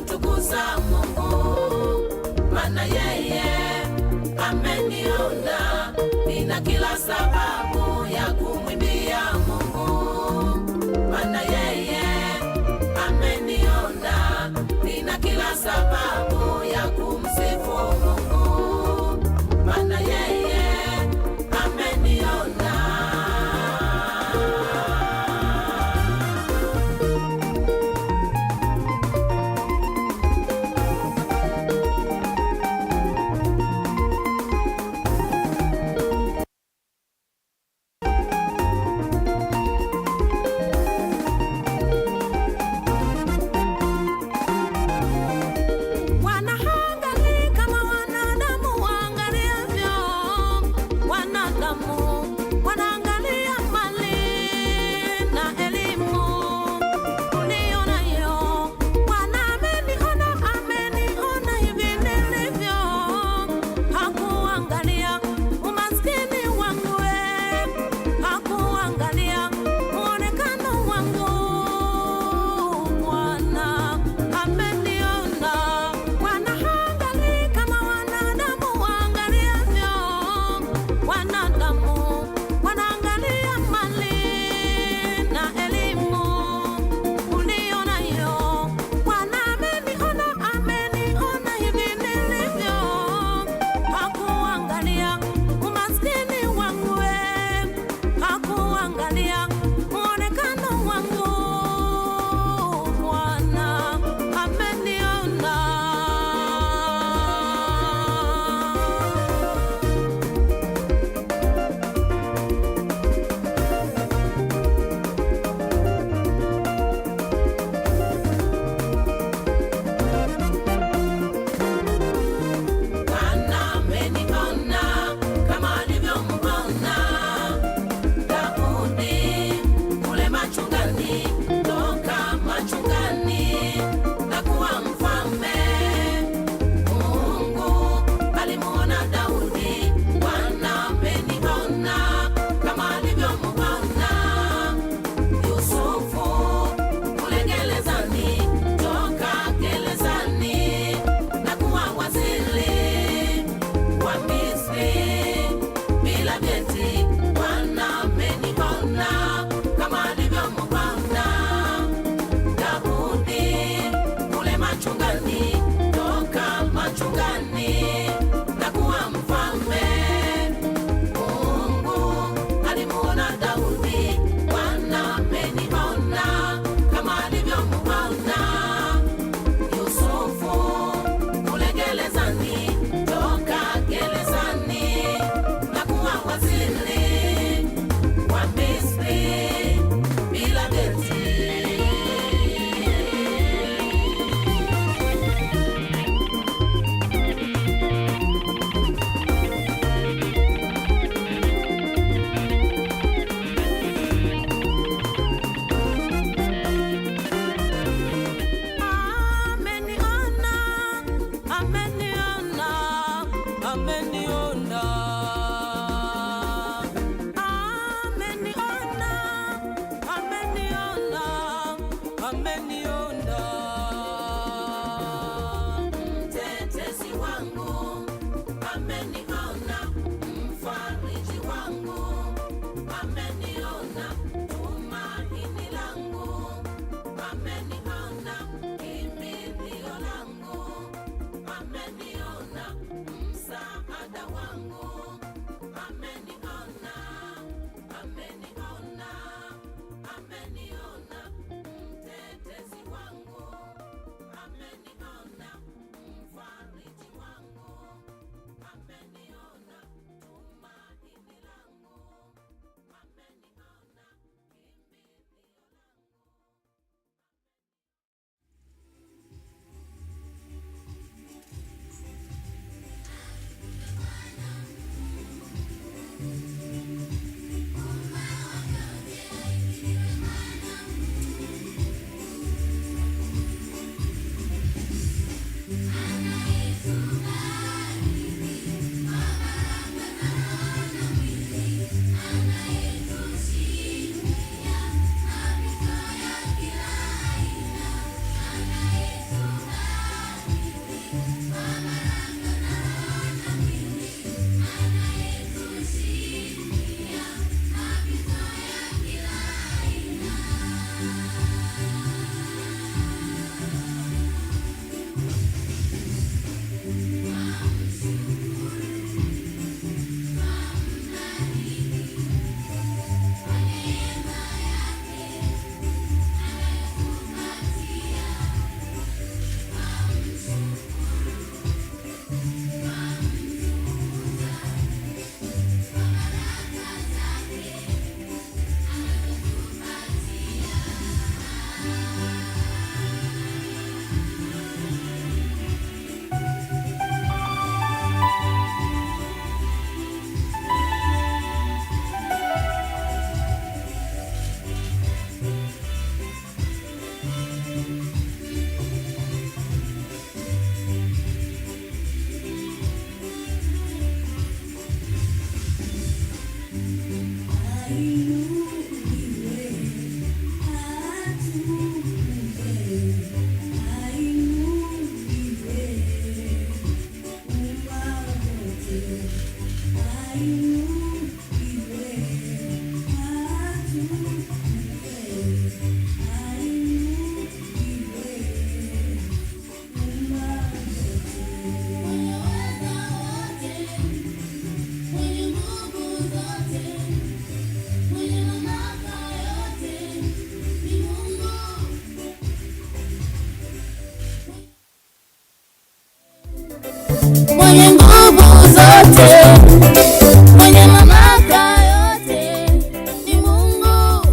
nitamtukuza Mungu, maana yeye ameniona. Nina kila sababu ya kumwimbia Mungu, maana yeye ameniona. Nina kila sababu ya kumsifu Mungu, maana yeye ameniona. Mtetezi wangu ameniona, mfariji wangu ameniona, tumaini langu ameniona, kimbilio langu ameniona. mwenye nguvu zote, mwenye mamlaka yote ni Mungu.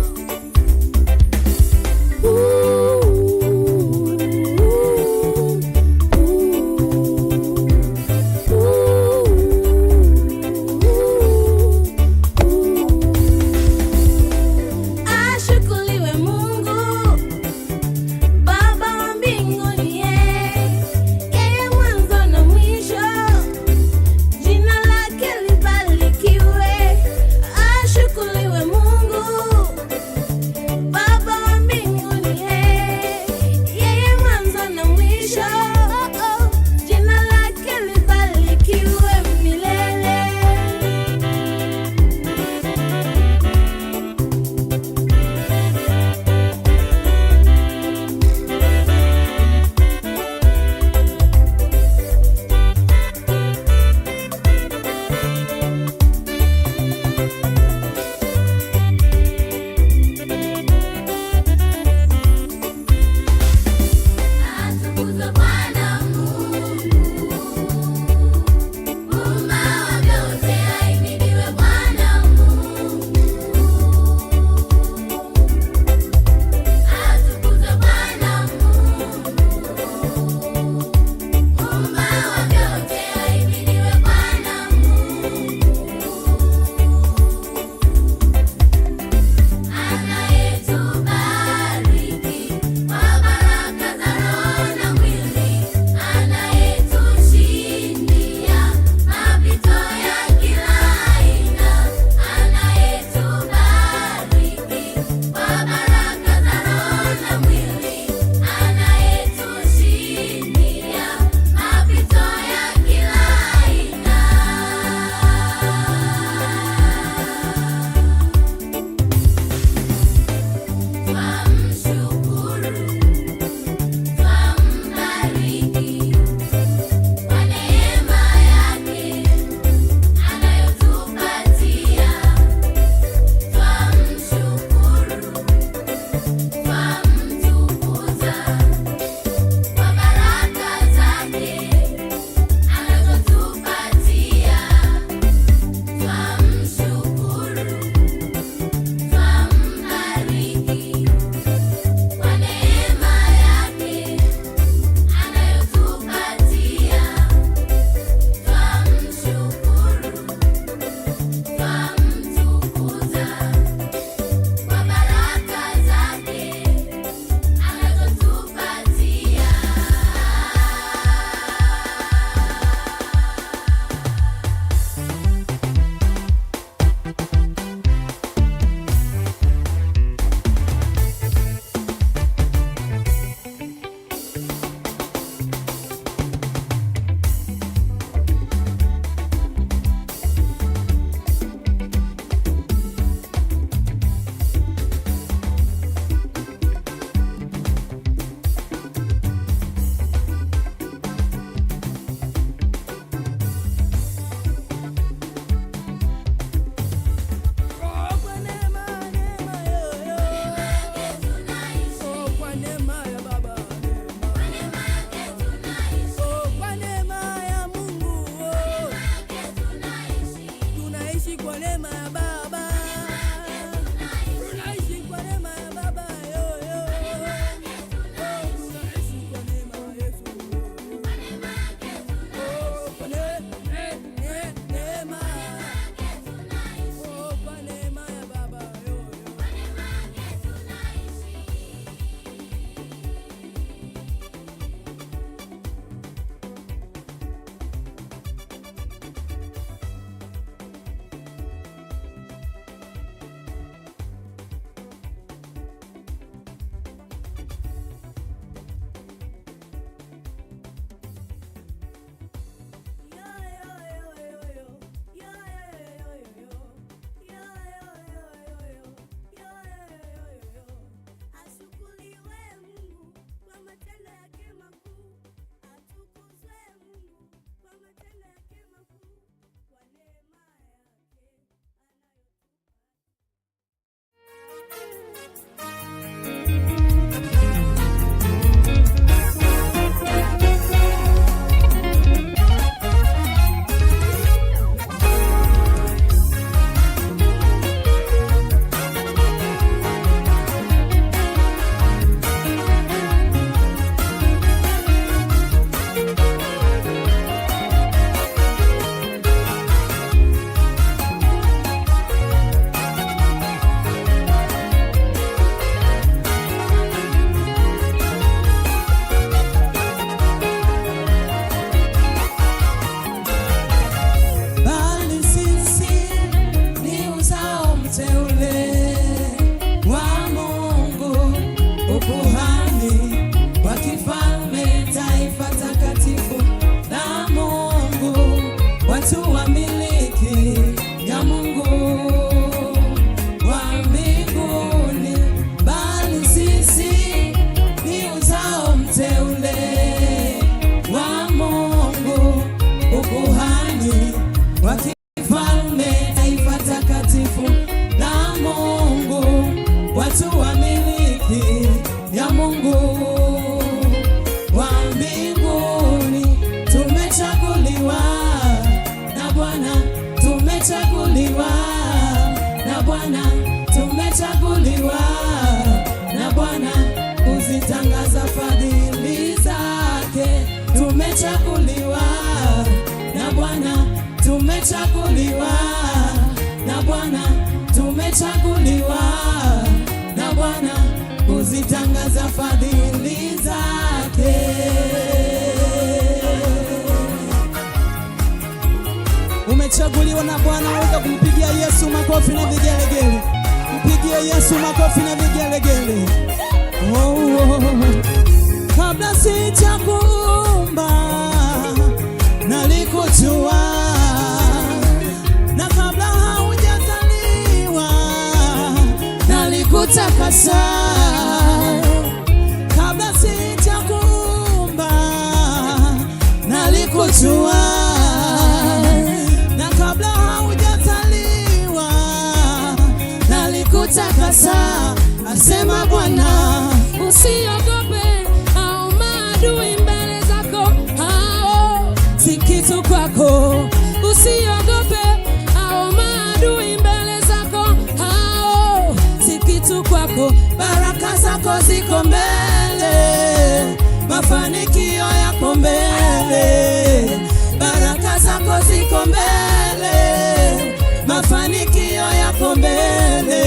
Ashukuriwe Mungu Baba wa mbinguni, yeye mwanzo na mwisho, tumechaguliwa na Bwana, tumechaguliwa na Bwana, tumechaguliwa na Bwana kuzitangaza fadhili zake. Umechaguliwa na Bwana, waweza kumpigia Yesu makofi na vigelegele. Mpigie Yesu makofi na vigelegele. Oh, oh. Kabla sijakuumba nalikujua, na kabla haujazaliwa nalikutakasa. Kabla sijakuumba nalikujua, na kabla haujazaliwa nalikutakasa. Asema Bwana, Usiogope au maadui mbele zako, hao si kitu kwako. Usiogope au maadui mbele zako, hao si kitu kwako. baraka zako ziko mbele, mafanikio yako mbele. Baraka zako ziko mbele, mafanikio yako mbele.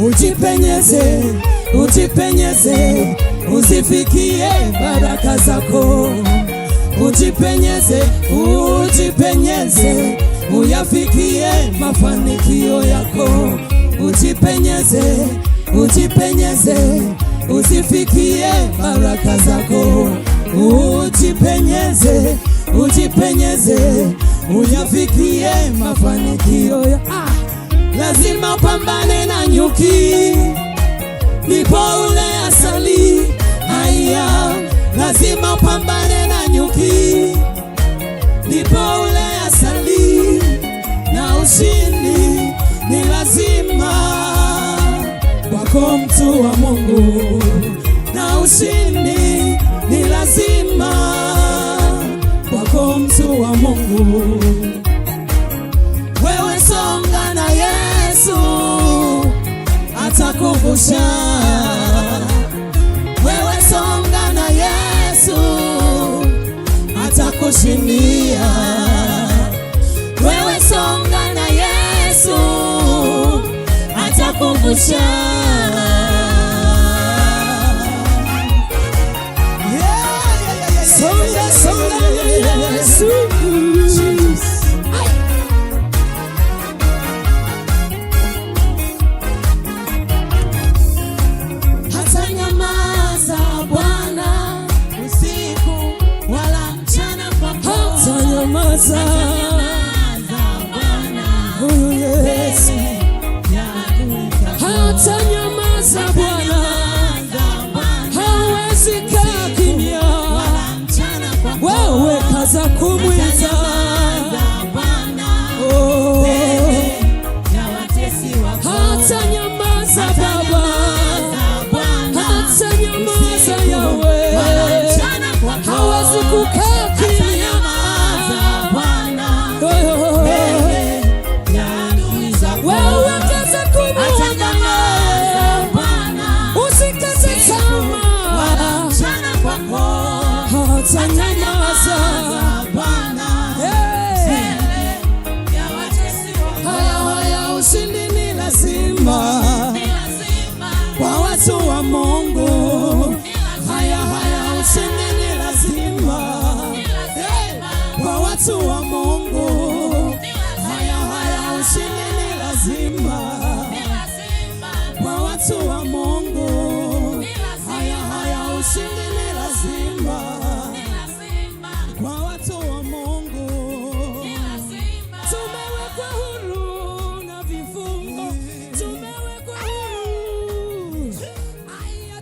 Ujipenyeze, ujipenyeze, uzifikie baraka zako. Ujipenyeze, ujipenyeze, uyafikie mafanikio yako. Ujipenyeze, ujipenyeze, uzifikie baraka zako. Ujipenyeze, ujipenyeze, uyafikie mafanikio yako. Lazima pambane na nyuki, ndipo ule asali. Haya, lazima pambane na nyuki, ndipo ule asali. Na ushindi ni lazima kwako, mtu wa Mungu. Na ushindi ni lazima kwako, mtu wa Mungu. Wewe songa na Yesu atakuvusha. Wewe songa na Yesu atakushindia. Wewe songa na Yesu atakuvusha. Songa, songa na Yesu. Huyu Yesu hata nyamaza Bwana, hawezi kaa kimya. Wewe kaza kumwita, oh, hata nyamaza Baba, hata nyamaza Yawe, hawezi kukaa kimya. Haya, ushindi ni lazima kwa watu wa Mungu. Haya, ushindi ni lazima kwa watu wa Mungu. Haya, ushindi ni lazima kwa watu wa Mungu. Haya, ushindi ni lazima kwa watu wa Mungu. Tumewekwa huru na vifungo, tumewekwa huru. Haya,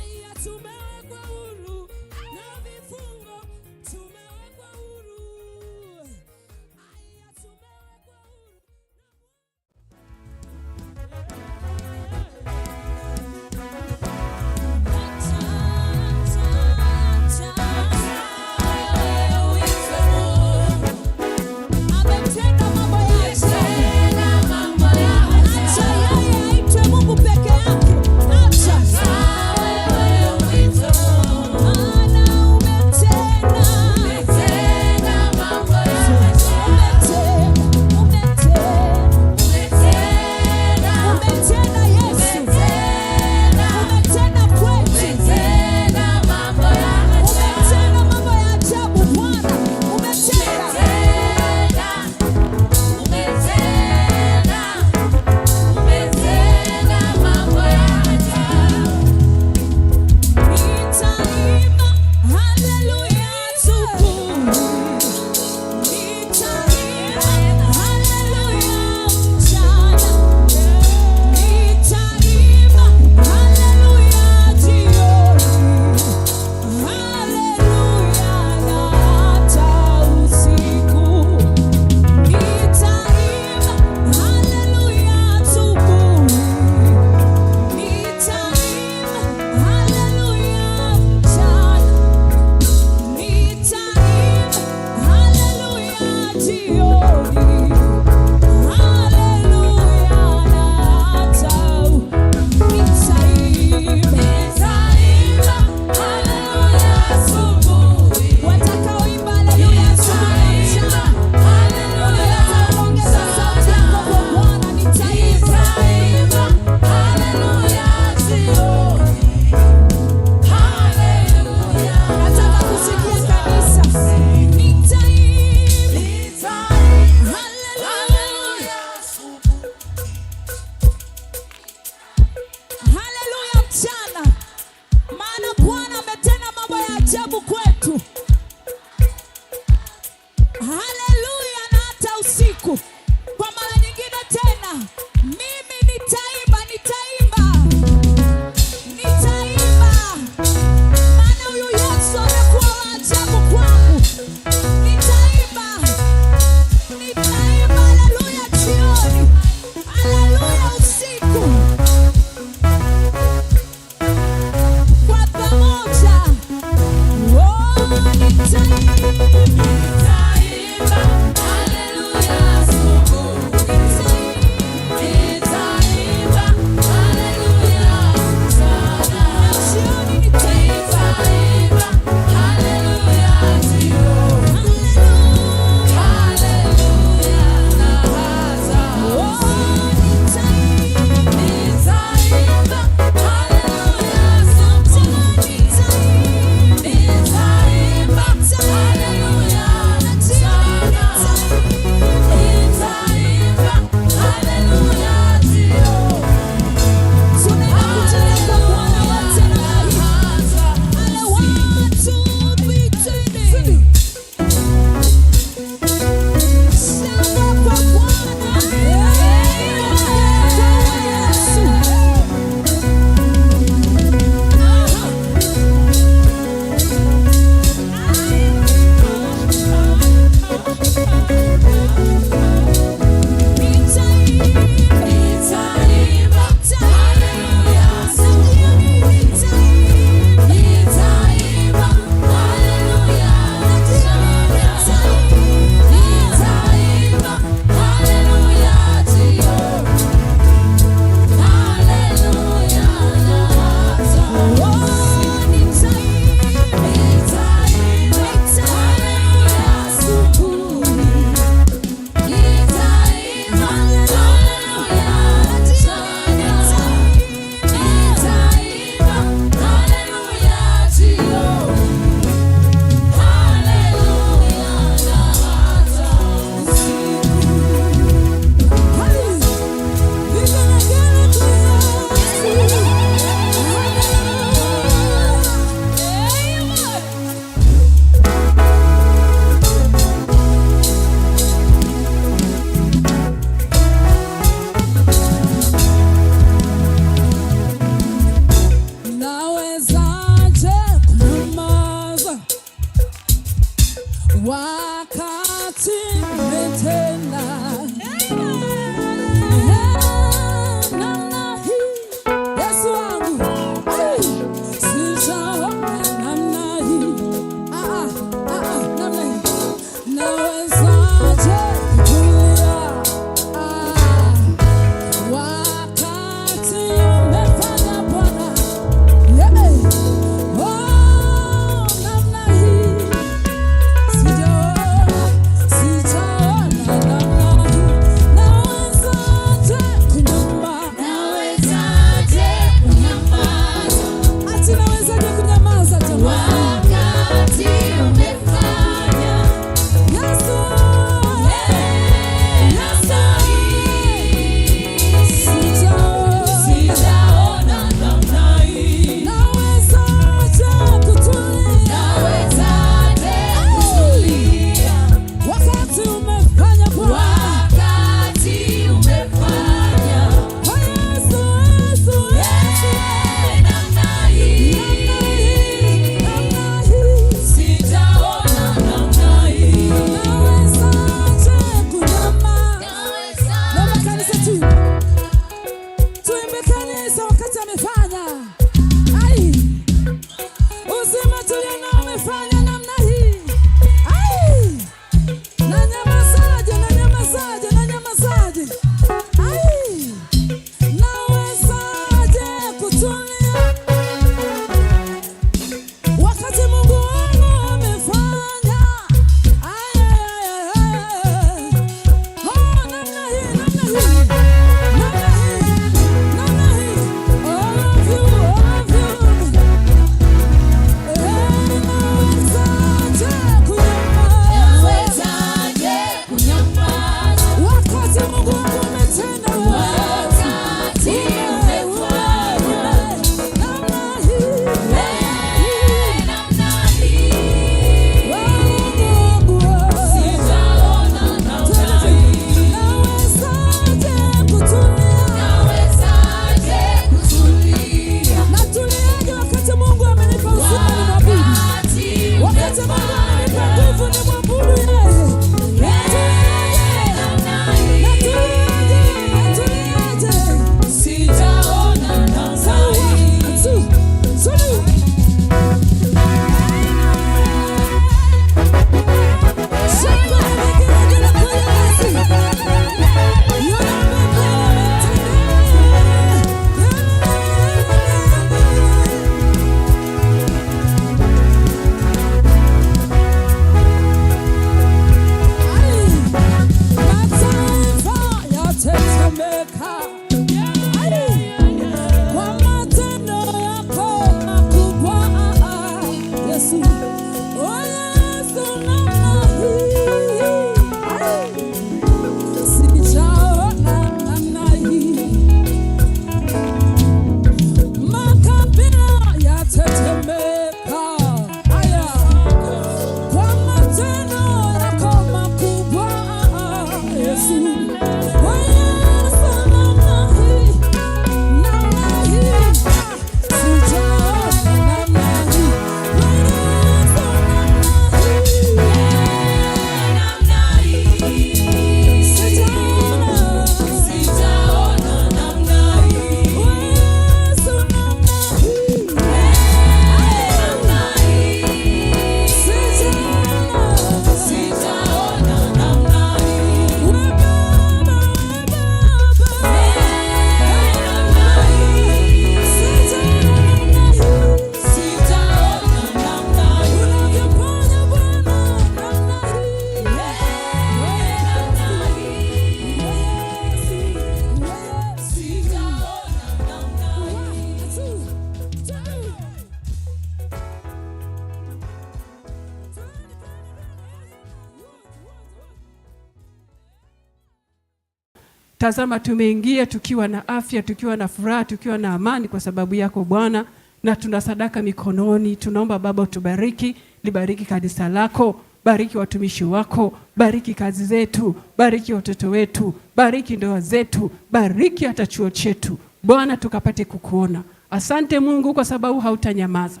Tazama, tumeingia tukiwa na afya, tukiwa na furaha, tukiwa na amani kwa sababu yako Bwana, na tuna sadaka mikononi. Tunaomba Baba utubariki, libariki kanisa lako, bariki watumishi wako, bariki kazi zetu, bariki watoto wetu, bariki ndoa zetu, bariki hata chuo chetu Bwana, tukapate kukuona. Asante Mungu kwa sababu hautanyamaza,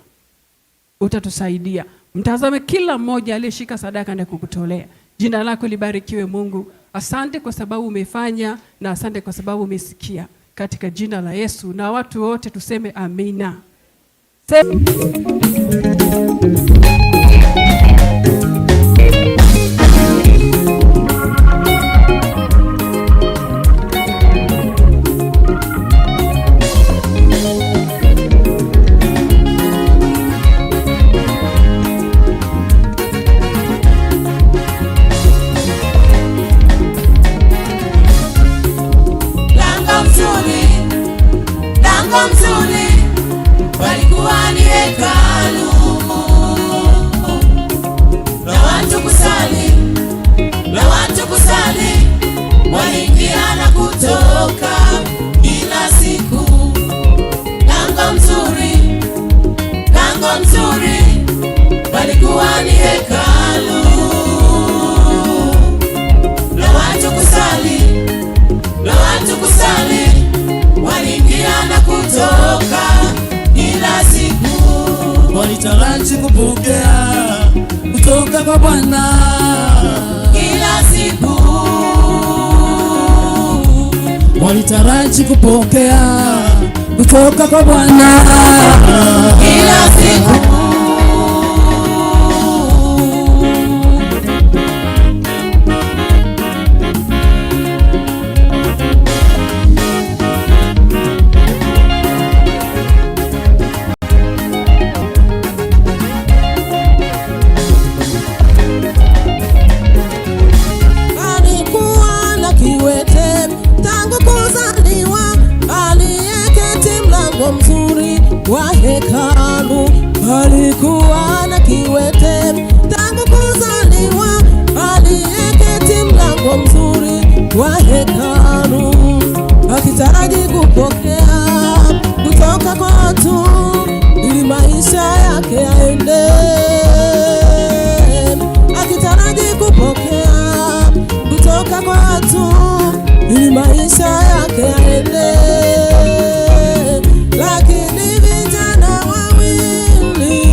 utatusaidia. Mtazame kila mmoja aliyeshika sadaka na kukutolea. Jina lako libarikiwe Mungu. Asante kwa sababu umefanya, na asante kwa sababu umesikia, katika jina la Yesu, na watu wote tuseme amina. Walikuwa ni hekalu la watu kusali, waliingia na kutoka kila siku. Lango mzuri, walikuwa ni hekalu la watu kusali, waliingia na kutoka kila siku. Walitaraji kupokea kutoka kwa Bwana kila siku. Walitaraji kupokea kutoka kwa Bwana kila siku. wa hekalu alikuwa na kiwete tangu kuzaliwa, aliyeketi mlango mzuri wa hekalu, akitaraji kupokea kutoka kwa watu ili maisha yake yaende, akitaraji kupokea kutoka kwa watu ili maisha yake yaende. Lakini vijana wawili,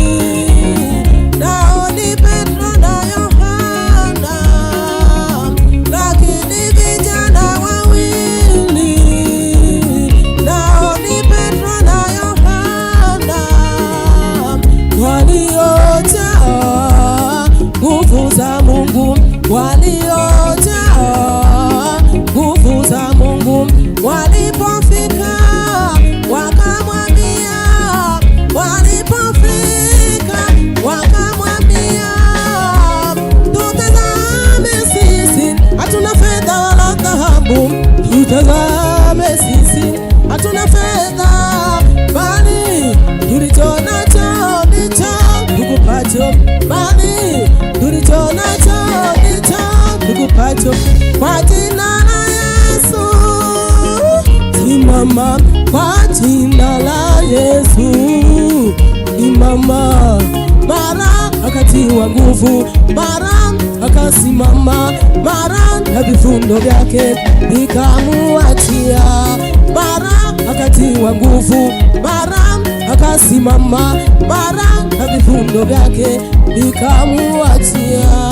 nao ni Petro na Yohana, lakini vijana wawili, nao ni Petro na Yohana, waliojaa nguvu za Mungu, waliojaa nguvu za Mungu, walipofika tutazame sisi hatuna fedha, bali tulicho nacho ndicho tukupacho, bali tulicho nacho ndicho tukupacho. Kwa jina la Yesu simama, kwa jina la Yesu simama. Mara akatiwa nguvu, mara akasimama, mara na vifundo vyake vikamuachia. Mara akatiwa nguvu, mara akasimama, mara na vifundo vyake vikamuachia.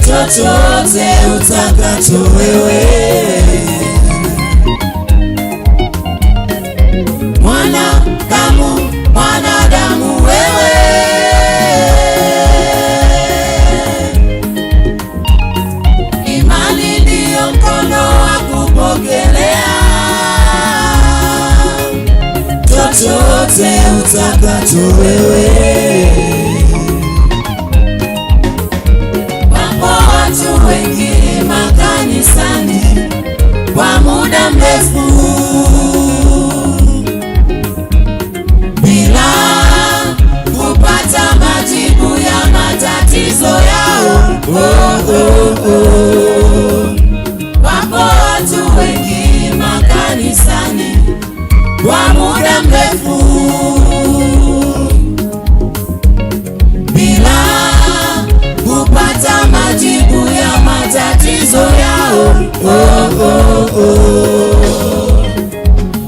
Chochote utakacho wewe, mwanadamu wewe, imani upate utakacho wewe. Wapo watu wengi makanisani kwa muda mrefu bila kupata majibu ya matatizo yao. Wapo watu wengi makanisani kwa muda mrefu bila kupata majibu ya matatizo yao.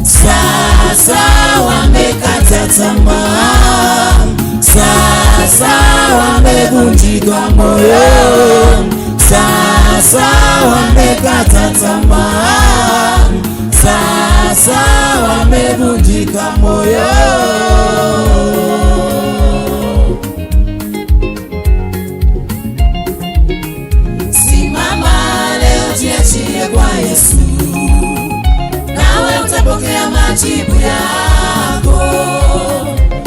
Sasa wamekata tamaa, sasa wamevunjika moyo, sasa wamekata tamaa, sasa wamevunjika moyo. Simama leo, jiachie kwa Yesu, nawe utapokea majibu yako.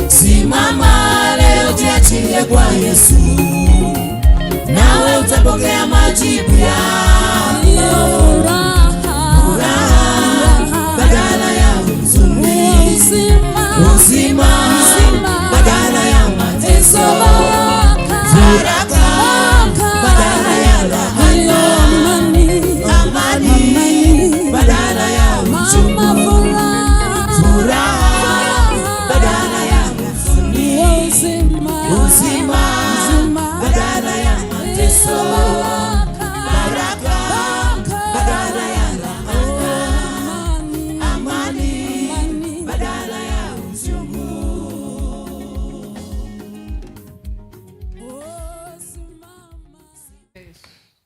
Simama leo, jiachie kwa Yesu, nawe utapokea majibu yako. Furaha badala ya huzuni, uzima badala ya mateso, baraka badala ya laana, amani badala ya uchungu, furaha badala ya huzuni, uzima badala ya mateso, baraka badala ya laana, amani badala ya uchungu.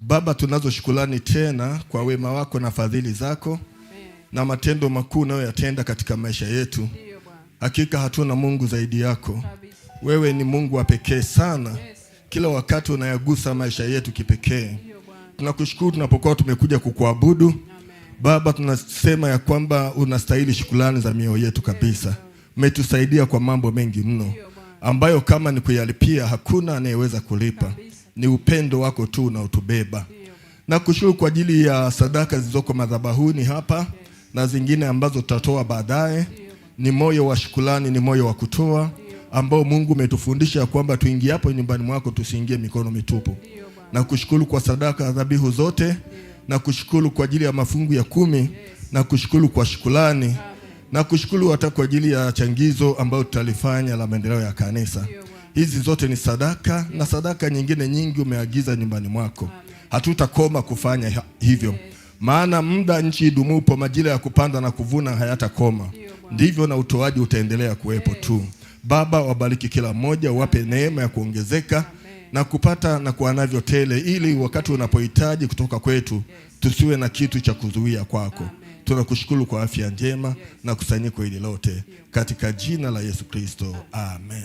Baba, tunazo shukrani tena kwa wema wako na fadhili zako na matendo makuu unayoyatenda katika maisha yetu. Hakika hatuna Mungu zaidi yako. Wewe ni Mungu wa pekee sana. Kila wakati unayagusa maisha yetu kipekee. Tunakushukuru tunapokuwa tumekuja kukuabudu. Baba, tunasema ya kwamba unastahili shukrani za mioyo yetu kabisa. Umetusaidia kwa mambo mengi mno ambayo kama ni kuyalipia hakuna anayeweza kulipa. Ni upendo wako tu unaotubeba. Na kushukuru kwa ajili ya sadaka zilizoko madhabahuni hapa na zingine ambazo tutatoa baadaye. Ni moyo wa shukrani, ni moyo wa kutoa ambao Mungu umetufundisha kwamba tuingie hapo nyumbani mwako tusiingie mikono mitupu. Na kushukuru kwa sadaka dhabihu zote, na kushukuru kwa ajili ya mafungu ya 10, na kushukuru kwa shukrani, na kushukuru hata kwa ajili ya changizo ambao tutalifanya la maendeleo ya kanisa. Hizi zote ni sadaka na sadaka nyingine nyingi umeagiza nyumbani mwako. Hatutakoma kufanya hivyo. Maana muda nchi idumupo, majira ya kupanda na kuvuna hayatakoma. Ndivyo na utoaji utaendelea kuwepo tu. Baba, wabariki kila mmoja, wape neema ya kuongezeka na kupata na kuwa navyo tele, ili wakati unapohitaji kutoka kwetu tusiwe na kitu cha kuzuia kwako. Tunakushukuru kwa afya njema na kusanyiko hili lote katika jina la Yesu Kristo. Amen.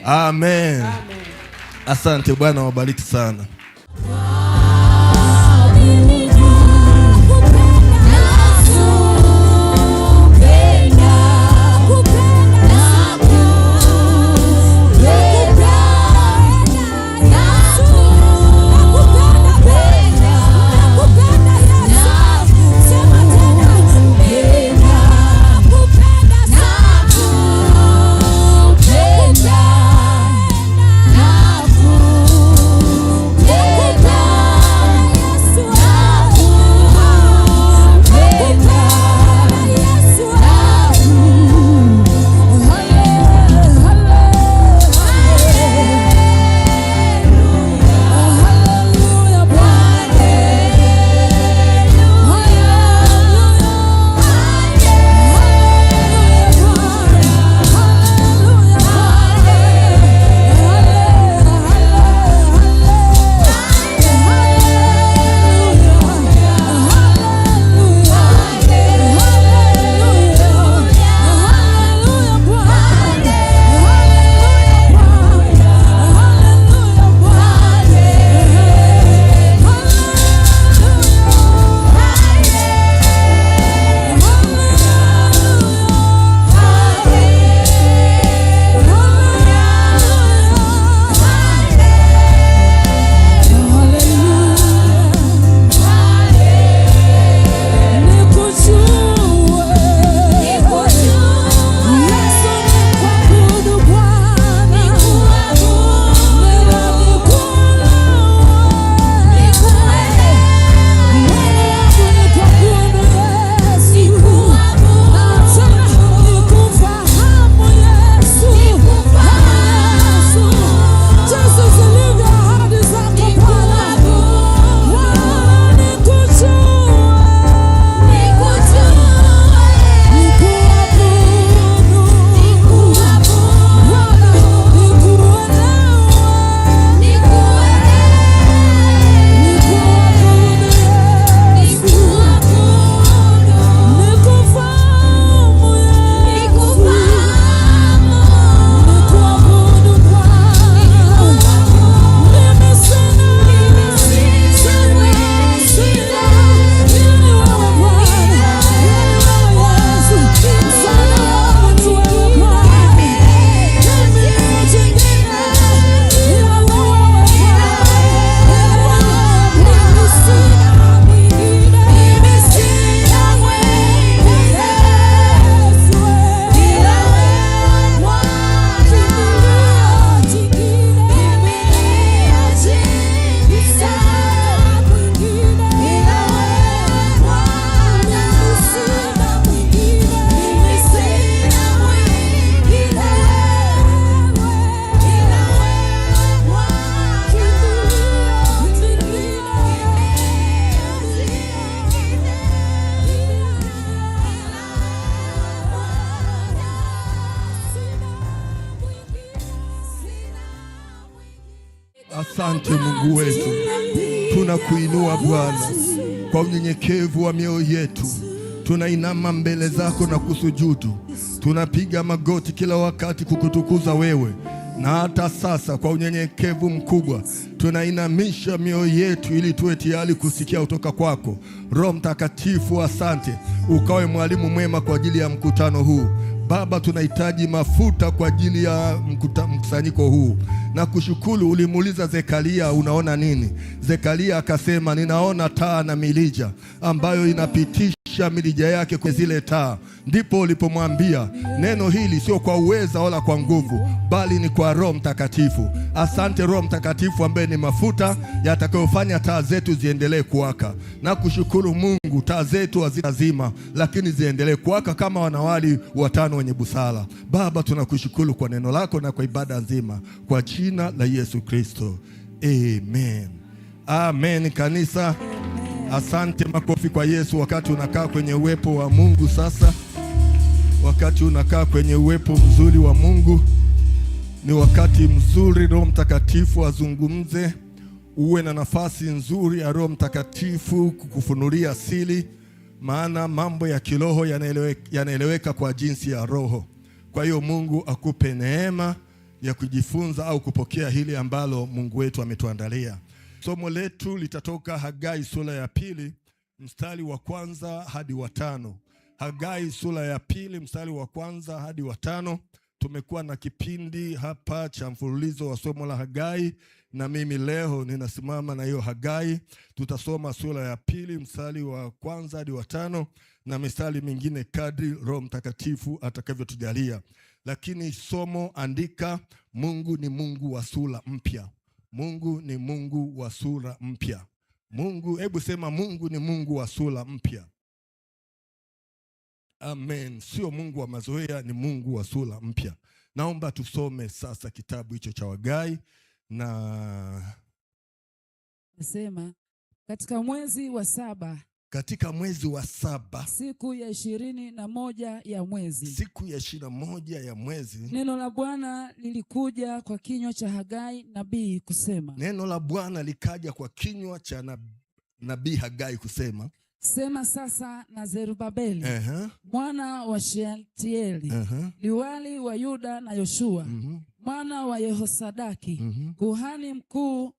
Amen. Asante. Bwana wabariki sana. Nakupenda Asante Mungu wetu, tunakuinua Bwana kwa unyenyekevu wa mioyo yetu. Tunainama mbele zako na kusujudu, tunapiga magoti kila wakati kukutukuza wewe, na hata sasa kwa unyenyekevu mkubwa tunainamisha mioyo yetu ili tuwe tayari kusikia kutoka kwako. Roho Mtakatifu, asante, ukawe mwalimu mwema kwa ajili ya mkutano huu. Baba, tunahitaji mafuta kwa ajili ya mkusanyiko huu. Na kushukuru, ulimuuliza Zekaria unaona nini? Zekaria akasema ninaona taa na milija ambayo inapitisha milija yake kwenye zile taa. Ndipo ulipomwambia neno hili sio kwa uweza wala kwa nguvu, bali ni kwa Roho Mtakatifu. Asante Roho Mtakatifu ambaye ni mafuta yatakayofanya taa zetu ziendelee kuwaka. Na kushukuru Mungu, taa zetu hazitazima, lakini ziendelee kuwaka kama wanawali watano wenye busara. Baba, tunakushukuru kwa neno lako na kwa ibada nzima, kwa jina la Yesu Kristo, amen. Amen. Kanisa, asante. Makofi kwa Yesu. Wakati unakaa kwenye uwepo wa Mungu sasa, wakati unakaa kwenye uwepo mzuri wa Mungu, ni wakati mzuri Roho Mtakatifu azungumze. Uwe na nafasi nzuri ya Roho Mtakatifu kukufunulia siri, maana mambo ya kiroho yanaeleweka kwa jinsi ya roho. Kwa hiyo Mungu akupe neema ya kujifunza au kupokea hili ambalo Mungu wetu ametuandalia. Somo letu litatoka Hagai sura ya 2 mstari wa 1 hadi wa 5. Hagai sura ya 2 mstari wa 1 hadi wa 5. Tumekuwa na kipindi hapa cha mfululizo wa somo la Hagai, na mimi leo ninasimama na hiyo Hagai. Tutasoma sura ya 2 mstari wa 1 hadi wa 5 na mistari mingine kadri Roho Mtakatifu atakavyotujalia. Lakini somo andika, Mungu ni Mungu wa sura mpya. Mungu ni Mungu wa sura mpya. Mungu, hebu sema Mungu ni Mungu wa sura mpya. Amen. Sio Mungu wa mazoea, ni Mungu wa sura mpya. Naomba tusome sasa kitabu hicho cha Hagai. Na nasema katika mwezi wa 7, katika mwezi wa 7, siku ya 21 ya mwezi, siku ya 21 ya mwezi, neno la Bwana lilikuja kwa kinywa cha Hagai nabii kusema. Neno la Bwana likaja kwa kinywa cha nabii Hagai kusema, sema sasa na Zerubabeli mwana wa Shealtieli liwali wa Yuda na Yoshua mwana wa Yehosadaki kuhani mkuu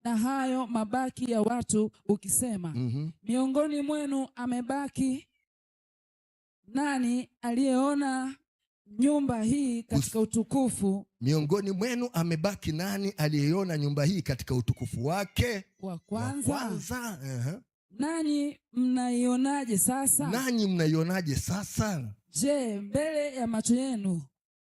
na hayo mabaki ya watu ukisema, miongoni mwenu amebaki nani aliyeona nyumba hii katika utukufu? Miongoni mwenu amebaki nani aliyeona nyumba hii katika utukufu wake wa kwanza? Nanyi mnaionaje sasa? Nanyi mnaionaje sasa? Je, mbele ya macho yenu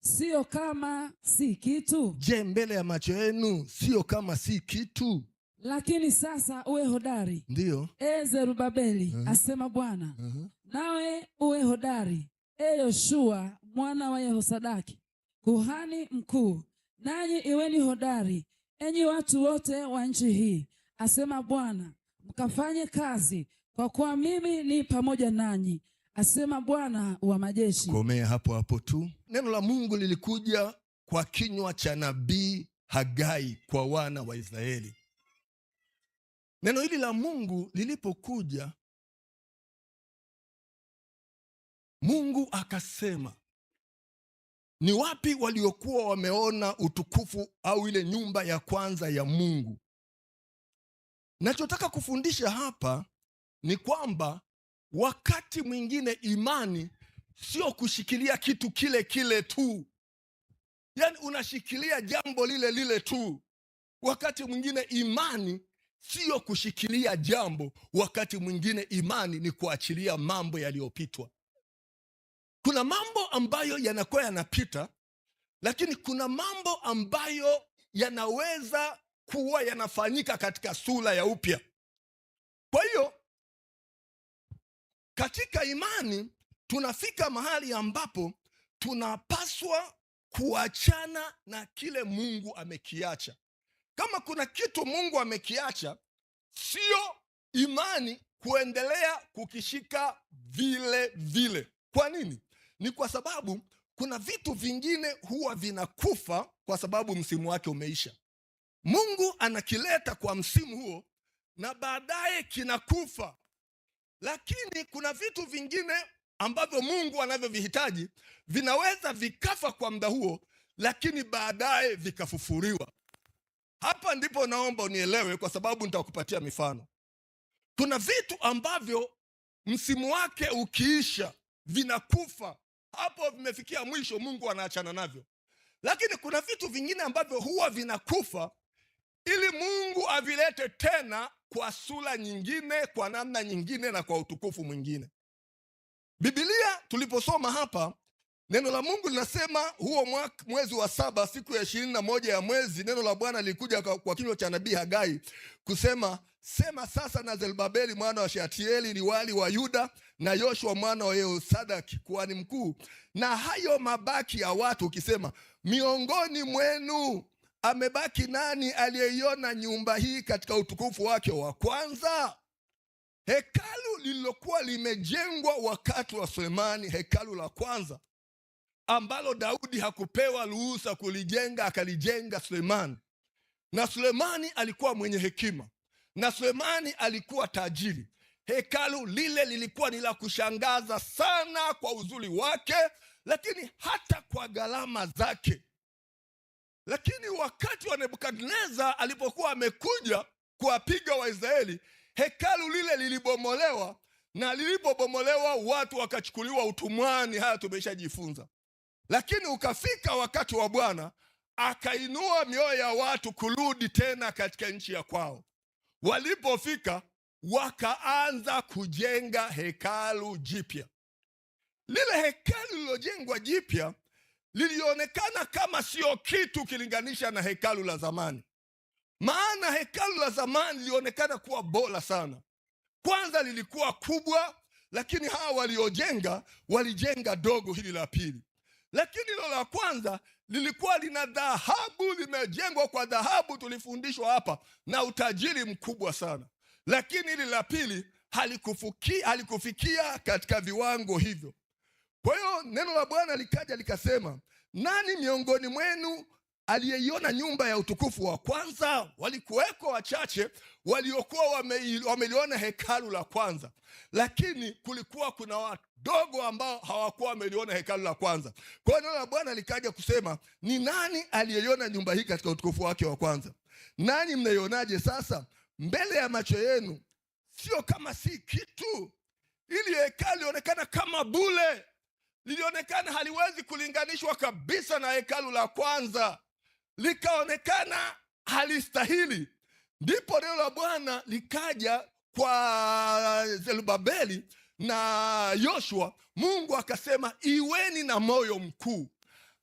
sio kama si kitu? Je, mbele ya macho yenu sio kama si kitu? Lakini sasa uwe hodari. Ndiyo. Zerubabeli, asema Bwana. Nawe uwe hodari, Yoshua mwana wa Yehosadaki kuhani mkuu, nanyi iweni hodari, enyi watu wote wa nchi hii, asema Bwana, mkafanye kazi, kwa kuwa mimi ni pamoja nanyi, asema Bwana wa majeshi. Komea hapo hapo tu. Neno la Mungu lilikuja kwa kinywa cha nabii Hagai kwa wana wa Israeli. Neno hili la Mungu lilipokuja, Mungu akasema, ni wapi waliokuwa wameona utukufu au ile nyumba ya kwanza ya Mungu? Nachotaka kufundisha hapa ni kwamba wakati mwingine imani sio kushikilia kitu kile kile tu. Yaani unashikilia jambo lile lile tu. Wakati mwingine imani sio kushikilia jambo, wakati mwingine imani ni kuachilia mambo yaliyopitwa. Kuna mambo ambayo yanakuwa yanapita, lakini kuna mambo ambayo yanaweza kuwa yanafanyika katika sura ya upya. Kwa hiyo katika imani tunafika mahali ambapo tunapaswa kuachana na kile Mungu amekiacha. Kama kuna kitu Mungu amekiacha, sio imani kuendelea kukishika vile vile. Kwa nini? Ni kwa sababu kuna vitu vingine huwa vinakufa kwa sababu msimu wake umeisha. Mungu anakileta kwa msimu huo na baadaye kinakufa. Lakini kuna vitu vingine ambavyo Mungu anavyovihitaji vinaweza vikafa kwa muda huo, lakini baadaye vikafufuriwa. Hapa ndipo naomba unielewe, kwa sababu nitakupatia mifano. Kuna vitu ambavyo msimu wake ukiisha vinakufa, hapo vimefikia mwisho, Mungu anaachana navyo. Lakini kuna vitu vingine ambavyo huwa vinakufa ili Mungu avilete tena kwa sura nyingine, kwa namna nyingine, na kwa utukufu mwingine. Biblia tuliposoma hapa, neno la Mungu linasema huo mwezi wa 7 siku ya 21 ya mwezi, neno la Bwana lilikuja kwa kinywa cha nabii Hagai kusema, sema sasa na Zerubabeli mwana wa Shealtieli liwali wa Yuda na Yoshua mwana wa Yehosadaki kuhani mkuu na hayo mabaki ya watu, ukisema, miongoni mwenu amebaki nani aliyeiona nyumba hii katika utukufu wake wa kwanza? Hekalu lililokuwa limejengwa wakati wa Sulemani, hekalu la kwanza ambalo Daudi hakupewa ruhusa kulijenga, akalijenga Sulemani. Na Sulemani alikuwa mwenye hekima, na Sulemani alikuwa tajiri. Hekalu lile lilikuwa ni la kushangaza sana kwa uzuri wake, lakini hata kwa gharama zake. Lakini wakati wa Nebukadneza alipokuwa amekuja kuwapiga Waisraeli, hekalu lile lilibomolewa, na lilipobomolewa watu wakachukuliwa utumwani. Haya tumeshajifunza. Lakini ukafika wakati wa Bwana, akainua mioyo ya watu kurudi tena katika nchi ya kwao. Walipofika wakaanza kujenga hekalu jipya. Lile hekalu lililojengwa jipya lilionekana kama sio kitu kilinganisha na hekalu la zamani. Maana hekalu la zamani lilionekana kuwa bora sana. Kwanza lilikuwa kubwa, lakini hawa waliojenga walijenga dogo hili la pili. Lakini hilo la kwanza lilikuwa lina dhahabu, limejengwa kwa dhahabu, tulifundishwa hapa, na utajiri mkubwa sana. Lakini hili la pili halikufikia katika viwango hivyo. Kwa hiyo neno la Bwana likaja likasema, nani miongoni mwenu aliyeiona nyumba ya utukufu wa kwanza? Walikuweko wachache waliokuwa wameliona hekalu la kwanza, lakini kulikuwa kuna wadogo ambao hawakuwa wameliona hekalu la kwanza. Kwa hiyo neno la Bwana likaja kusema, ni nani aliyeiona nyumba hii katika utukufu wake wa kwanza? Nani mnaionaje sasa mbele ya macho yenu? Sio kama si kitu. Ili hekalu lilionekana kama bure, lilionekana haliwezi kulinganishwa kabisa na hekalu la kwanza, likaonekana halistahili. Ndipo neno la Bwana likaja kwa Zerubabeli na Yoshua. Mungu akasema, iweni na moyo mkuu.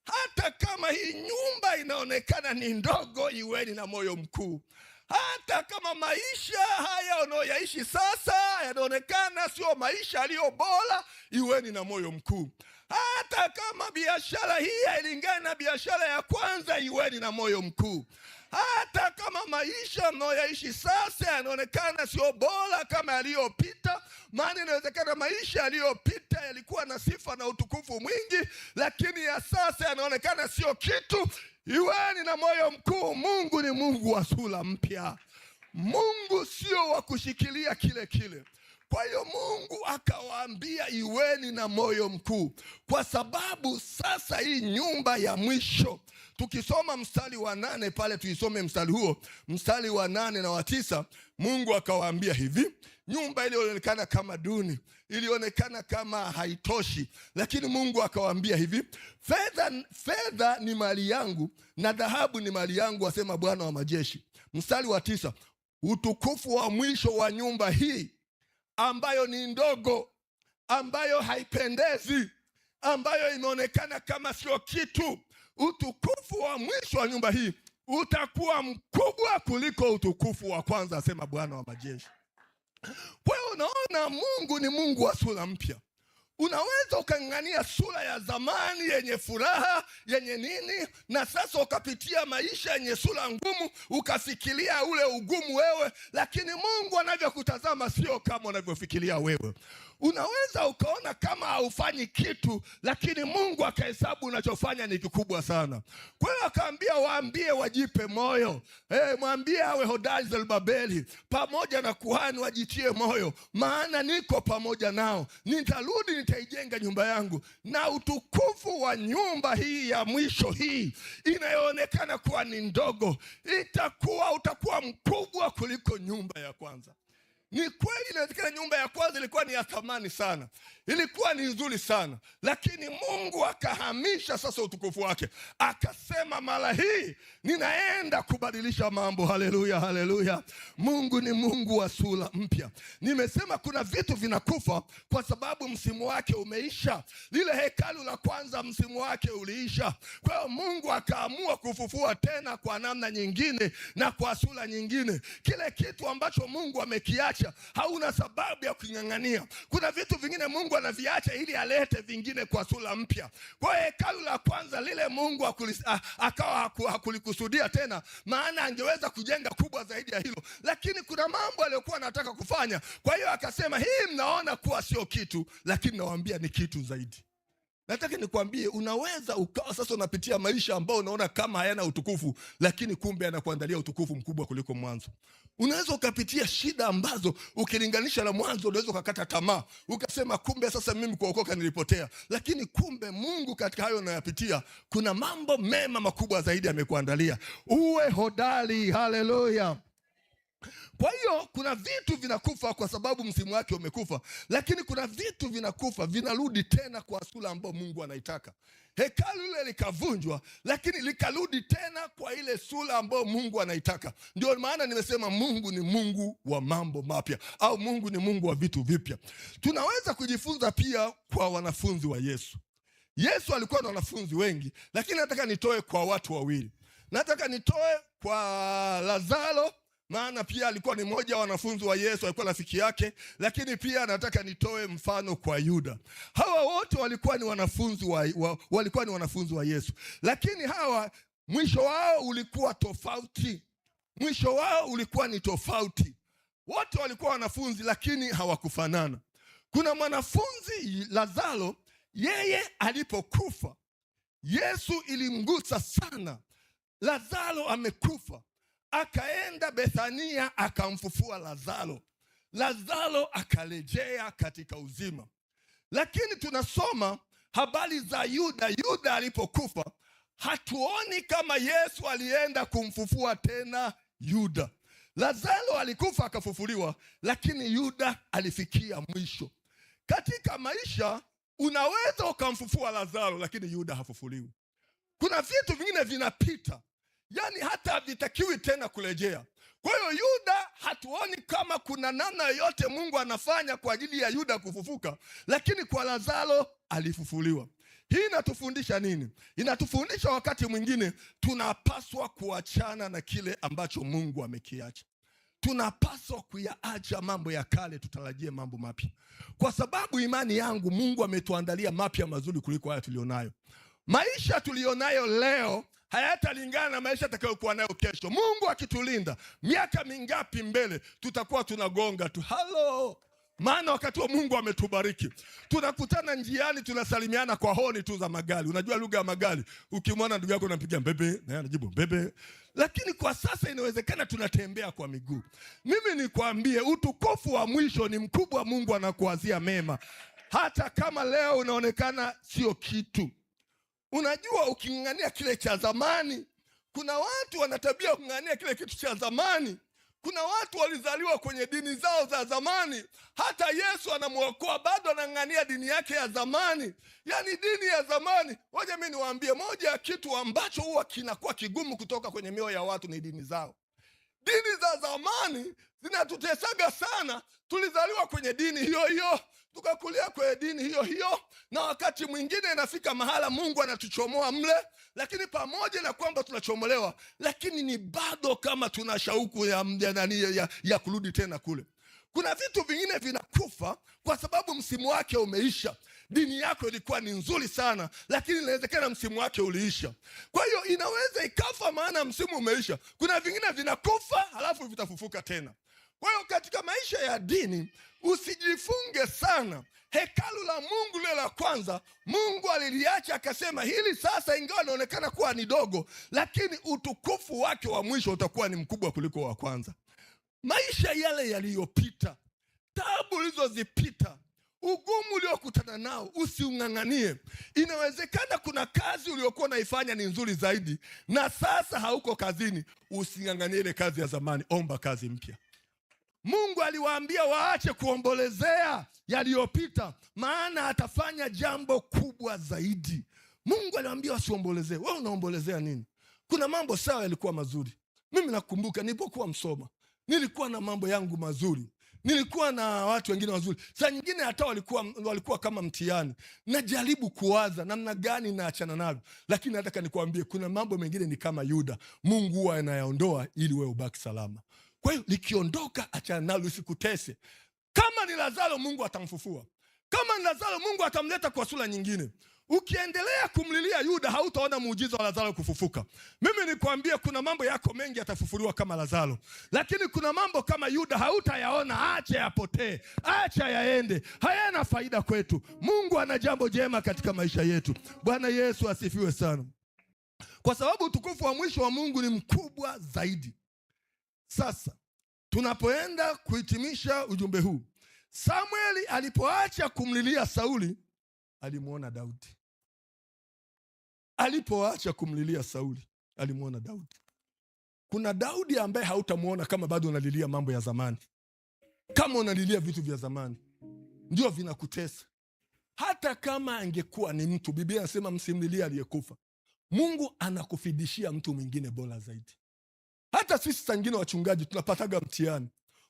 Hata kama hii nyumba inaonekana ni ndogo, iweni na moyo mkuu. Hata kama maisha haya unayoyaishi sasa yanaonekana sio maisha yaliyo bora, iweni na moyo mkuu. Hata kama biashara hii hailingani na biashara ya kwanza, iweni na moyo mkuu. Hata kama maisha mnayoyaishi sasa yanaonekana sio bora kama yaliyopita, maana inawezekana maisha yaliyopita yalikuwa na sifa na utukufu mwingi, lakini ya sasa yanaonekana sio kitu, iweni na moyo mkuu. Mungu ni Mungu wa sura mpya. Mungu sio wa kushikilia kile kile. Kwa hiyo Mungu akawaambia, iweni na moyo mkuu, kwa sababu sasa hii nyumba ya mwisho. Tukisoma mstari wa 8 pale, tuisome mstari huo, mstari wa 8 na wa 9. Mungu akawaambia hivi, nyumba ile ilionekana kama duni, ilionekana kama haitoshi, lakini Mungu akawaambia hivi, fedha ni mali yangu na dhahabu ni mali yangu, asema Bwana wa majeshi. Mstari wa 9, utukufu wa mwisho wa nyumba hii ambayo ni ndogo, ambayo haipendezi, ambayo imeonekana kama sio kitu, utukufu wa mwisho wa nyumba hii utakuwa mkubwa kuliko utukufu wa kwanza, asema Bwana wa majeshi. Kwa hiyo unaona, Mungu ni Mungu wa sura mpya. Unaweza ukang'ania sura ya zamani yenye furaha, yenye nini, na sasa ukapitia maisha yenye sura ngumu, ukafikiria ule ugumu wewe, lakini Mungu anavyokutazama sio kama unavyofikiria wewe. Unaweza ukaona kama haufanyi kitu, lakini Mungu akahesabu unachofanya ni kikubwa sana. Kwa hiyo akaambia waambie wajipe moyo. Mwambie awe hodari Zerubabeli pamoja na kuhani wajitie moyo, maana niko pamoja nao. Nitarudi, nitaijenga nyumba yangu, na utukufu wa nyumba hii ya mwisho hii inayoonekana kuwa ni ndogo, utakuwa mkubwa kuliko nyumba ya kwanza. Ni kweli inawezekana nyumba ya kwanza ilikuwa ni ya thamani sana, ilikuwa ni nzuri sana, lakini Mungu akahamisha sasa utukufu wake. Akasema mara hii ninaenda kubadilisha mambo. Haleluya, haleluya. Mungu ni Mungu wa sura mpya. Nimesema kuna vitu vinakufa kwa sababu msimu wake umeisha. Lile hekalu la kwanza msimu wake uliisha. Kwa hiyo Mungu akaamua kufufua tena kwa namna nyingine na kwa sura nyingine. Kile kitu ambacho Mungu amekiacha hauna sababu ya kung'ang'ania. Kuna vitu vingine Mungu anaviacha ili alete vingine kwa sura mpya. Kwa hiyo hekalu la kwanza lile Mungu akawa hakulikusudia tena, maana angeweza kujenga kubwa zaidi ya hilo, lakini kuna mambo aliyokuwa anataka kufanya. Kwa hiyo akasema hii mnaona kuwa sio kitu, lakini nawaambia ni kitu zaidi. Nataka nikwambie, unaweza ukawa sasa unapitia maisha ambao unaona kama hayana utukufu, lakini kumbe anakuandalia utukufu mkubwa kuliko mwanzo. Unaweza ukapitia shida ambazo ukilinganisha na mwanzo unaweza ukakata tamaa, ukasema kumbe sasa mimi kuokoka nilipotea, lakini kumbe Mungu katika hayo unayopitia kuna mambo mema makubwa zaidi amekuandalia. Uwe hodari. Haleluya. Kwa hiyo kuna vitu vinakufa kwa sababu msimu wake umekufa, lakini kuna vitu vinakufa vinarudi tena kwa sura ambayo Mungu anaitaka. Hekalu lile likavunjwa, lakini likarudi tena kwa ile sura ambayo Mungu anaitaka. Ndio maana nimesema Mungu ni Mungu wa mambo mapya, au Mungu ni Mungu wa vitu vipya. Tunaweza kujifunza pia kwa wanafunzi wa Yesu. Yesu alikuwa na wanafunzi wengi, lakini nataka nitoe kwa watu wawili. Nataka nitoe kwa Lazaro, maana pia alikuwa ni mmoja wa wanafunzi wa Yesu, alikuwa rafiki yake, lakini pia nataka nitoe mfano kwa Yuda. Hawa wote walikuwa ni wanafunzi wa Yesu, lakini hawa mwisho wao ulikuwa tofauti. Mwisho wao ulikuwa ni tofauti. Wote walikuwa wanafunzi lakini hawakufanana. Kuna mwanafunzi Lazaro, yeye alipokufa Yesu ilimgusa sana. Lazaro amekufa. Akaenda Bethania akamfufua Lazaro. Lazaro akarejea katika uzima. Lakini tunasoma habari za Yuda. Yuda alipokufa, hatuoni kama Yesu alienda kumfufua tena Yuda. Lazaro alikufa akafufuliwa, lakini Yuda alifikia mwisho. Katika maisha unaweza ukamfufua Lazaro, lakini Yuda hafufuliwi. Kuna vitu vingine vinapita, yani hata havitakiwi tena kurejea. Kwa hiyo Yuda hatuoni kama kuna namna yoyote Mungu anafanya kwa ajili ya Yuda kufufuka, lakini kwa Lazaro alifufuliwa. Hii inatufundisha nini? Inatufundisha wakati mwingine tunapaswa kuachana na kile ambacho Mungu amekiacha. Tunapaswa kuyaacha mambo ya kale, tutarajie mambo mapya. Kwa sababu imani yangu Mungu ametuandalia mapya mazuri kuliko haya tulionayo. Maisha tulionayo leo hayatalingana na maisha tutakayokuwa nayo kesho. Mungu akitulinda, miaka mingapi mbele tutakuwa tunagonga tu halo. Maana wakati wa Mungu ametubariki. Tunakutana njiani, tunasalimiana kwa honi tu za magari. Unajua lugha ya magari. Ukimwona ndugu yako unampigia mbebe, naye anajibu mbebe. Lakini kwa sasa inawezekana tunatembea kwa miguu. Mimi nikwambie, utukufu wa mwisho ni mkubwa. Mungu anakuwazia mema, hata kama leo unaonekana sio kitu. Unajua uking'ang'ania kile cha zamani, kuna watu wanatabia kung'ang'ania kile kitu cha zamani. Kuna watu walizaliwa kwenye dini zao za zamani. Hata Yesu anamuokoa, bado anang'ang'ania dini yake ya zamani. Yaani dini ya zamani. Ngoja mimi niwaambie, moja ya kitu ambacho huwa kinakuwa kigumu kutoka kwenye mioyo ya watu ni dini zao. Dini za zamani zinatutesaga sana. Tulizaliwa kwenye dini hiyo hiyo, tukakulia kwenye dini hiyo hiyo, na wakati mwingine inafika mahala Mungu anatuchomoa mle. Lakini pamoja na kwamba tunachomolewa, lakini ni bado kama tuna shauku ya kurudi tena kule. Kuna vitu vingine vinakufa kwa sababu msimu wake umeisha. Dini yako ilikuwa ni nzuri sana, lakini inawezekana msimu wake uliisha. Kwa hiyo inaweza ikafa maana msimu umeisha. Kuna vingine vinakufa halafu vitafufuka tena. Kwa hiyo katika maisha ya dini usijifunge sana. Hekalu la Mungu lile la kwanza Mungu aliliacha akasema hili sasa ingawa linaonekana kuwa ni dogo, lakini utukufu wake wa mwisho utakuwa ni mkubwa kuliko wa kwanza. Maisha yale yaliyopita, taabu ulizozipita, ugumu uliokutana nao usiung'ang'anie. Inawezekana kuna kazi uliokuwa unaifanya ni nzuri zaidi na sasa hauko kazini, using'ang'anie ile kazi ya zamani, omba kazi mpya. Mungu aliwaambia waache kuombolezea yaliyopita, maana atafanya jambo kubwa zaidi. Mungu aliwaambia wasiombolezee. Wewe unaombolezea nini? Kuna mambo sawa yalikuwa mazuri. Mimi nakumbuka nilipokuwa Msoma, nilikuwa na mambo yangu mazuri, nilikuwa na watu wengine wazuri. Saa nyingine hata walikuwa kama mtihani. Najaribu kuwaza namna gani naachana navyo, lakini nataka nikwambie kuna mambo mengine ni kama Yuda, Mungu huwa anayaondoa ili wewe ubaki salama. Kwa hiyo likiondoka achana nalo, usikutese. Kama ni Lazaro Mungu atamfufua. Kama ni Lazaro Mungu atamleta kwa sura nyingine. Ukiendelea kumlilia Yuda hautaona muujiza wa Lazaro kufufuka. Mimi nikwambie kuna mambo yako mengi yatafufuliwa kama Lazaro, lakini kuna mambo kama Yuda hautayaona. Acha yapotee, acha yaende, hayana faida kwetu. Mungu ana jambo jema katika maisha yetu. Bwana Yesu asifiwe sana. Kwa sababu utukufu wa mwisho wa Mungu ni mkubwa zaidi. Sasa tunapoenda kuhitimisha ujumbe huu, Samueli alipoacha kumlilia Sauli alimuona Daudi. Alipoacha kumlilia Sauli alimuona Daudi. Kuna Daudi ambaye hautamuona kama bado unalilia mambo ya zamani. Kama unalilia vitu vya zamani ndio vinakutesa. Hata kama angekuwa ni mtu, Biblia inasema msimlilie aliyekufa. Mungu anakufidishia mtu mwingine bora zaidi. Hata sisi sangine wachungaji tunapataga mtihani.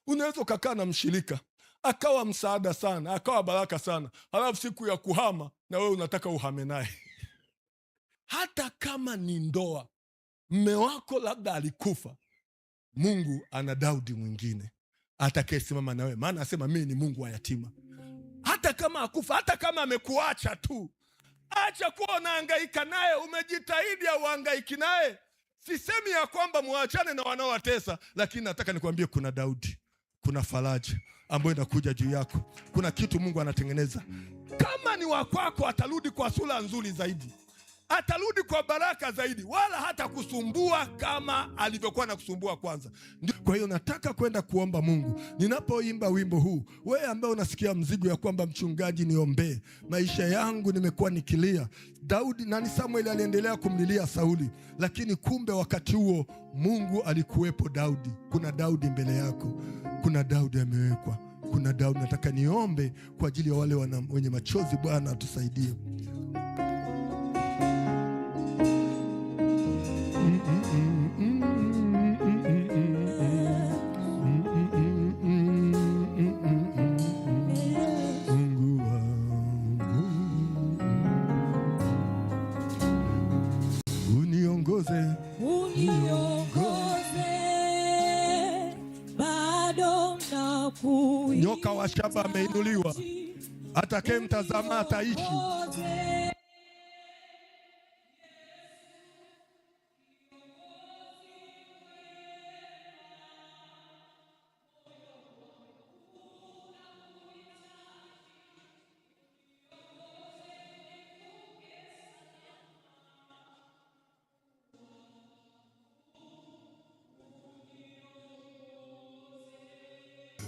Unaweza ukakaa na mshirika akawa msaada sana, akawa baraka sana, halafu siku ya kuhama na wewe unataka uhame naye. Hata kama ni ndoa, mme wako labda alikufa, Mungu ana Daudi mwingine atakayesimama na wewe, maana anasema mimi ni Mungu wa yatima. Hata kama akufa, hata kama amekuacha tu, acha kuwa unahangaika naye. Umejitahidi au uhangaiki naye. Sisemi ya kwamba muachane na wanaowatesa, lakini nataka nikwambie kuna Daudi, kuna faraja ambayo inakuja juu yako. Kuna kitu Mungu anatengeneza. Kama ni wakwako atarudi kwa sura nzuri zaidi. Atarudi kwa baraka zaidi, wala hata kusumbua kama alivyokuwa na kusumbua kwanza. Kwa hiyo nataka kwenda kuomba Mungu. Ninapoimba wimbo huu, wewe ambaye unasikia mzigo ya kwamba mchungaji niombee, maisha yangu nimekuwa nikilia. Daudi na Samueli aliendelea kumlilia Sauli, lakini kumbe wakati huo Mungu alikuwepo Daudi. Kuna Daudi mbele yako. Kuna Daudi amewekwa. Kuna Daudi. Nataka niombe kwa ajili ya wale wenye machozi. Bwana atusaidie. Nyoka wa shaba ameinuliwa, atakayemtazama ataishi.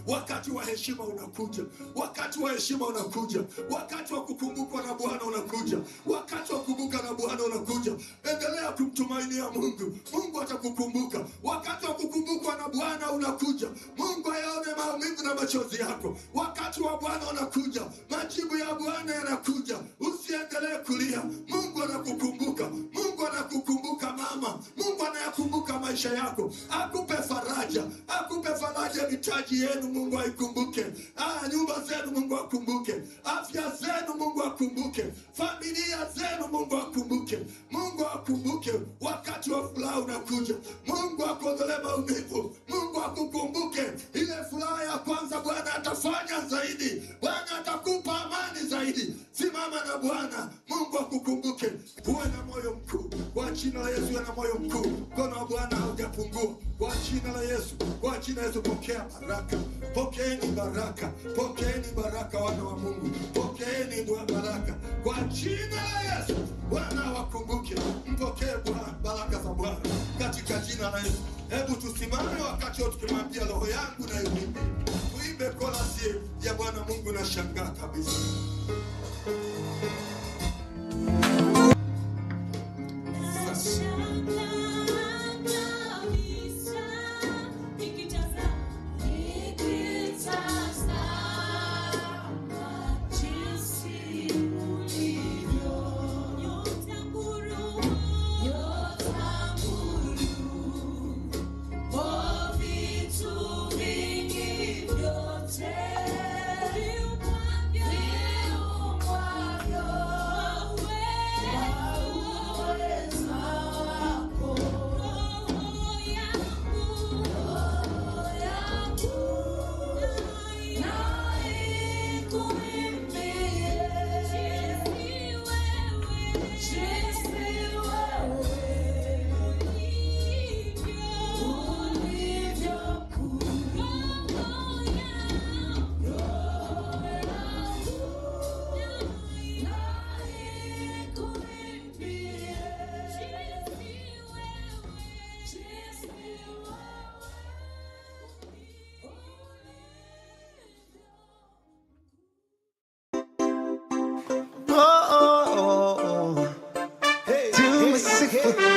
Wakati wa heshima unakuja. Wakati wa heshima unakuja. Wakati wa kukumbukwa na Bwana unakuja. Wakati wa kukumbuka na Bwana unakuja. Endelea kumtumainia Mungu. Mungu atakukumbuka. Wakati wa kukumbukwa na Bwana unakuja. Mungu ayaone maumivu na machozi yako. Wakati wa Bwana unakuja. Majibu ya Bwana yanakuja. Usiendelee kulia. Mungu anakukumbuka. Mungu anakukumbuka mama. Mungu anayakumbuka maisha yako. Akupe faraja. Akupe faraja mitaji yenu Mungu aikumbuke. Nyumba zenu Mungu akumbuke. Afya zenu Mungu akumbuke. Familia zenu Mungu akumbuke. Mungu akumbuke. Wakati wa furaha unakuja. Mungu akuondolee maumivu. Mungu akukumbuke. Ile furaha ya kwanza Bwana atafanya zaidi. Bwana atakupa amani zaidi. Simama na Bwana. Mungu akukumbuke. Uwe na moyo mkuu. jina la Yesu na moyo mkuu. Mkono wa Bwana haujapungua. Kwa jina la Yesu, kwa jina la Yesu pokea baraka. Pokeeni baraka. Pokeeni baraka wana wa Mungu. Pokeeni baraka. Kwa jina la Yesu, Bwana wakumbuke. Mpokee baraka za Bwana katika jina la Yesu. Hebu tusimame wakati wote tukimwambia roho yangu na iimbe. Tuimbe korasi ya Bwana Mungu na shangaa kabisa. Hey,